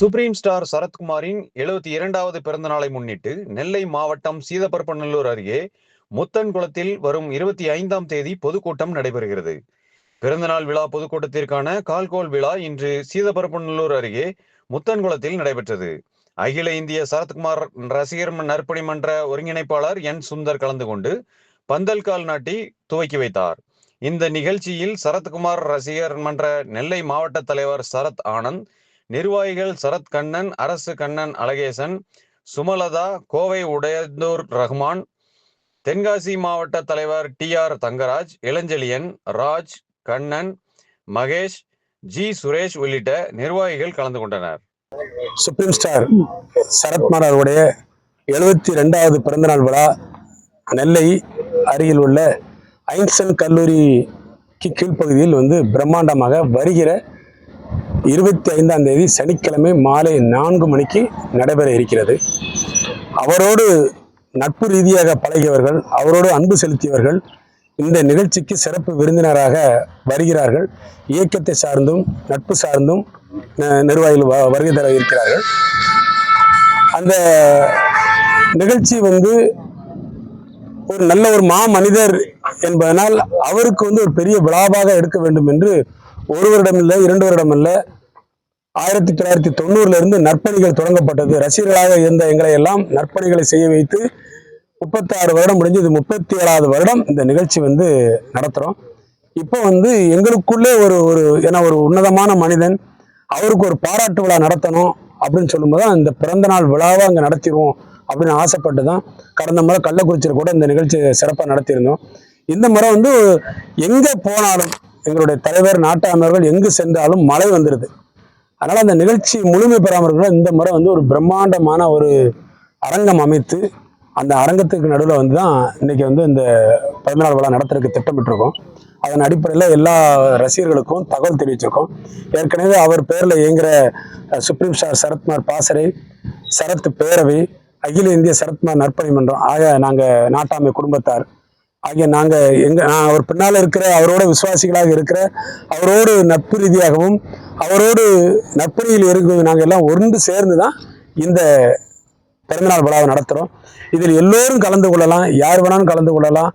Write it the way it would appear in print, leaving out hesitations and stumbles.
Supreme star சரத்குமாரின் 72வது பிறந்த நாளை முன்னிட்டு நெல்லை மாவட்டம் சீதப்பரப்பநல்லூர் அருகே முத்தன்குளத்தில் வரும் 25ஆம் தேதி பொதுக்கூட்டம் நடைபெறுகிறது. பிறந்தநாள் விழா பொதுக்கூட்டத்திற்கான கால்கோல் விழா இன்று சீதப்பரப்பநல்லூர் அருகே முத்தன்குளத்தில் நடைபெற்றது. அகில இந்திய சரத்குமார் ரசிகர் நற்பணி மன்ற ஒருங்கிணைப்பாளர் என் சுந்தர் கலந்து கொண்டு பந்தல் கால் நாட்டி துவக்கி வைத்தார். இந்த நிகழ்ச்சியில் சரத்குமார் ரசிகர் மன்ற நெல்லை மாவட்ட தலைவர் சரத் ஆனந்த், நிர்வாகிகள் சரத் கண்ணன், அரசு கண்ணன் அழகேசன், சுமலதா, கோவை உடையந்தூர் ரஹ்மான், தென்காசி மாவட்ட தலைவர் TR தங்கராஜ், இளஞ்செழியன், ராஜ், கண்ணன், மகேஷ், ஜி சுரேஷ் உள்ளிட்ட நிர்வாகிகள் கலந்து கொண்டனர். சுப்ரீம் ஸ்டார் சரத்குமார் அவருடைய 72வது பிறந்தநாள் விழா நெல்லை அருகில் உள்ள ஐன்ஸ்டன் கல்லூரிக்கு கீழ்ப்பகுதியில் பிரம்மாண்டமாக வருகிற 25ஆம் தேதி சனிக்கிழமை மாலை 4 மணிக்கு நடைபெற இருக்கிறது. அவரோடு நட்பு ரீதியாக பழகியவர்கள், அவரோடு அன்பு செலுத்தியவர்கள் இந்த நிகழ்ச்சிக்கு சிறப்பு விருந்தினராக வருகிறார்கள். இயக்கத்தை சார்ந்தும் நட்பு சார்ந்தும் நிர்வாகிகள் வருகை தர இருக்கிறார்கள். அந்த நிகழ்ச்சி ஒரு நல்ல ஒரு மனிதர் என்பதனால் அவருக்கு ஒரு பெரிய விழாவாக எடுக்க வேண்டும் என்று ஒரு வருடம் இல்லை, 2 வருடம் இல்லை, 1990 இருந்து நற்பணிகள் தொடங்கப்பட்டது. ரசிகர்களாக இருந்த எங்களை எல்லாம் நற்பணிகளை செய்ய வைத்து 36 வருடம் முடிஞ்சு இது 37வது வருடம் இந்த நிகழ்ச்சி நடத்துகிறோம். இப்போ எங்களுக்குள்ளே ஒரு உன்னதமான மனிதன், அவருக்கு ஒரு பாராட்டு விழா நடத்தணும் அப்படின்னு சொல்லும்போது தான் இந்த பிறந்த நாள் விழாவை அங்கே நடத்திடுவோம் அப்படின்னு ஆசைப்பட்டு தான் கடந்த முறை கள்ளக்குறிச்சியில் கூட இந்த நிகழ்ச்சி சிறப்பாக நடத்தியிருந்தோம். இந்த முறை எங்கே போனாலும் எங்களுடைய தலைவர் நாட்டாளர்கள் எங்கு சென்றாலும் மழை வந்துடுது. அதனால் அந்த நிகழ்ச்சி முழுமை பெறாமல் இருக்கிற இந்த முறை ஒரு பிரம்மாண்டமான ஒரு அரங்கம் அமைத்து அந்த அரங்கத்துக்கு நடுவில் தான் இன்னைக்கு இந்த பிறந்தநாள் விழா நடத்துறதுக்கு திட்டமிட்டிருக்கோம். அதன் அடிப்படையில் எல்லா ரசிகர்களுக்கும் தகவல் தெரிவிச்சிருக்கோம். ஏற்கனவே அவர் பேரில் இயங்குகிற சுப்ரீம் ஸ்டார் சரத்குமார் பாசறை, சரத் பேரவை, அகில இந்திய சரத்குமார் நற்பணி மன்றம் ஆக நாங்கள் நாட்டாமை குடும்பத்தார் ஆகிய நாங்கள் நான் அவர் பின்னால் இருக்கிற அவரோட விசுவாசிகளாக இருக்கிற அவரோடு நட்பு ரீதியாகவும் அவரோடு நற்பணியில் இருக்கிற நாங்கள் எல்லாம் ஒன்று சேர்ந்து தான் இந்த பிறந்தநாள் விழாவை நடத்துகிறோம். இதில் எல்லோரும் கலந்து கொள்ளலாம், யார் வேணாலும் கலந்து கொள்ளலாம்.